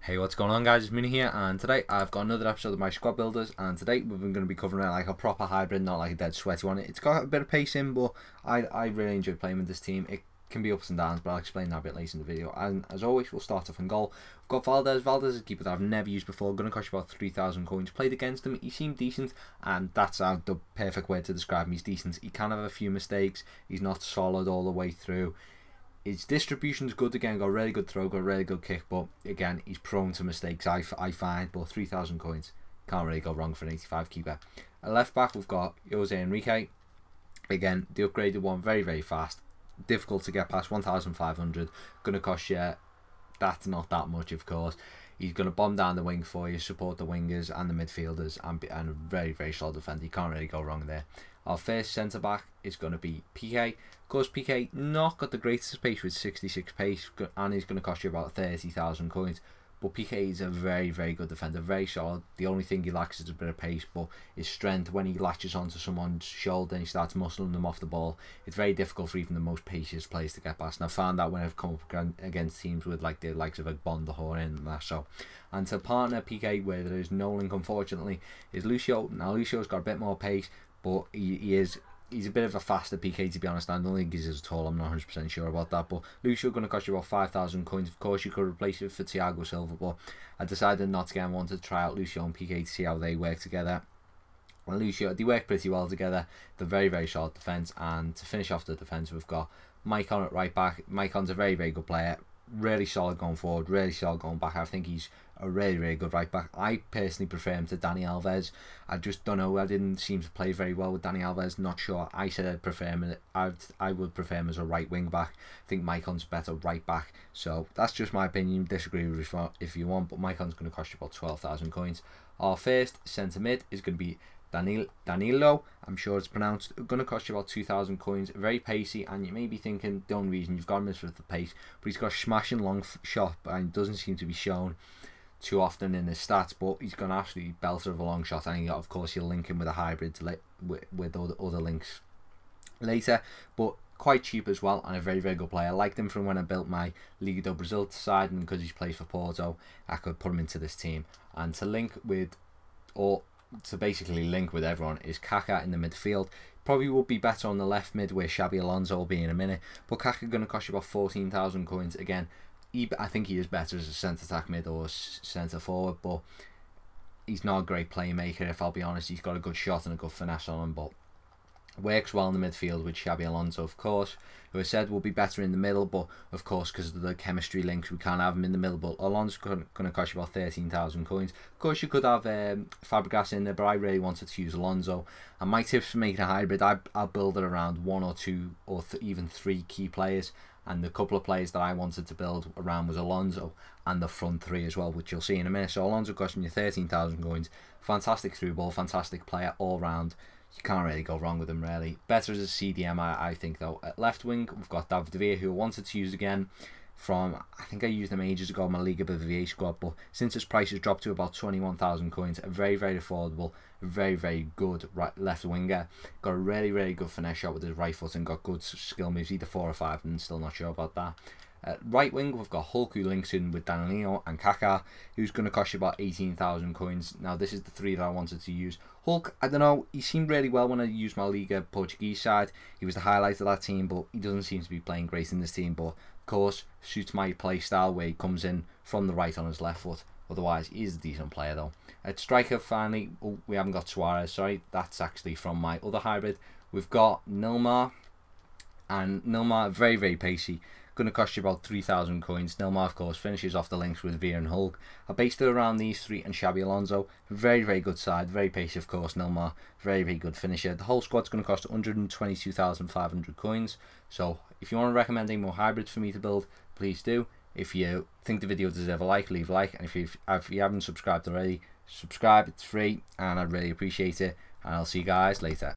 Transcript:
Hey, what's going on, guys? It's Mini here, and today I've got another episode of my squad builders, and today we're going to be covering it like a proper hybrid, not like a dead sweaty one. It's got a bit of pace in, but I really enjoy playing with this team. It can be ups and downs, but I'll explain that a bit later in the video. And as always, we'll start off in goal. We've got Valdez. Valdez is a keeper that I've never used before, going to cost you about 3,000 coins. Played against him, he seemed decent, and that's the perfect way to describe him. He's decent. He can have a few mistakes, he's not solid all the way through. His distribution's good again, got a really good throw, got a really good kick, but again, he's prone to mistakes, I find, but 3,000 coins, can't really go wrong for an 85 keeper. At left back, we've got Jose Enrique, again, the upgraded one, very, very fast, difficult to get past, 1,500, going to cost you, that's not that much, of course. He's going to bomb down the wing for you, support the wingers and the midfielders, and a very, very solid defender. You can't really go wrong there. Our first centre-back is going to be PK. Of course, PK not got the greatest pace with 66 pace, and he's going to cost you about 30,000 coins. But PK is a very, very good defender, very solid. The only thing he lacks is a bit of pace, but his strength, when he latches onto someone's shoulder and he starts muscling them off the ball, it's very difficult for even the most pacious players to get past. And I've found that when I've come up against teams with like the likes of like Bond, the Horn, and that. So, and to partner PK where there is no link, unfortunately, is Lucio. Now Lucio's got a bit more pace, but he's a bit of a faster PK, to be honest. I don't think he's as tall, I'm not 100% sure about that. But Lucio going to cost you about 5,000 coins. Of course, you could replace it for Thiago Silva, but I decided not to get him. Wanted to try out Lucio and PK to see how they work together. Well, Lucio, they work pretty well together. They're very, very solid defence. And to finish off the defence, we've got Maicon at right back. Maicon's a very, very good player. Really solid going forward, really solid going back. I think he's a really, really good right back. I personally prefer him to Dani Alves. I just don't know, I didn't seem to play very well with Dani Alves, not sure. I said I'd prefer him, I would prefer him as a right wing back. I think Maicon's better right back, so that's just my opinion. Disagree with it if you want, but Maicon's going to cost you about 12,000 coins. Our first centre mid is going to be Danilo, I'm sure it's pronounced, going to cost you about 2,000 coins, very pacey, and you may be thinking the only reason you've got him is for the pace, but he's got a smashing long shot, and doesn't seem to be shown too often in his stats, but he's going to absolutely belter of a long shot, and of course you'll link him with a hybrid with other links later, but quite cheap as well, and a very, very good player. I liked him from when I built my Liga do Brasil side, and because he's plays for Porto, I could put him into this team. And to link with, or to basically link with everyone, is Kaká in the midfield. Probably would be better on the left mid where Xabi Alonso will be in a minute, but Kaká going to cost you about 14,000 coins. Again, I think he is better as a centre attack mid or centre forward, but he's not a great playmaker, if I'll be honest. He's got a good shot and a good finesse on him, but works well in the midfield with Xabi Alonso, of course, who I said will be better in the middle, but of course because of the chemistry links we can't have him in the middle. But Alonso's going to cost you about 13,000 coins. Of course you could have Fabregas in there, but I really wanted to use Alonso. And my tips for making a hybrid, I'll build it around one or two or even three key players, and the couple of players that I wanted to build around was Alonso and the front three as well, which you'll see in a minute. So Alonso costing you 13,000 coins, fantastic through ball, fantastic player all round. You can't really go wrong with him, really. Better as a CDM, I think, though. At left wing, we've got David de Villa, who I wanted to use again from, I think I used him ages ago in my Liga BVA squad, but since his price has dropped to about 21,000 coins, a very, very affordable, very, very good left winger. Got a really, really good finesse shot with his right foot and got good skill moves, either 4 or 5, and still not sure about that. At right wing, we've got Hulk, who links in with Danilo, and Kaká, who's going to cost you about 18,000 coins. Now, this is the three that I wanted to use. Hulk, I don't know, he seemed really well when I used my Liga Portuguese side. He was the highlight of that team, but he doesn't seem to be playing great in this team. But, of course, suits my play style where he comes in from the right on his left foot. Otherwise, he is a decent player, though. At striker, finally, we haven't got Suarez, sorry. That's actually from my other hybrid. We've got Nilmar, and Nilmar, very, very pacey. Going to cost you about 3,000 coins. Nilmar, of course, finishes off the links with Villa and Hulk. I based it around these three and Xabi Alonso. Very, very good side. Very pacey, of course. Nilmar, very, very good finisher. The whole squad's going to cost 122,500 coins. So, if you want to recommend any more hybrids for me to build, please do. If you think the video deserves a like, leave a like. And if you haven't subscribed already, subscribe. It's free, and I really appreciate it. And I'll see you guys later.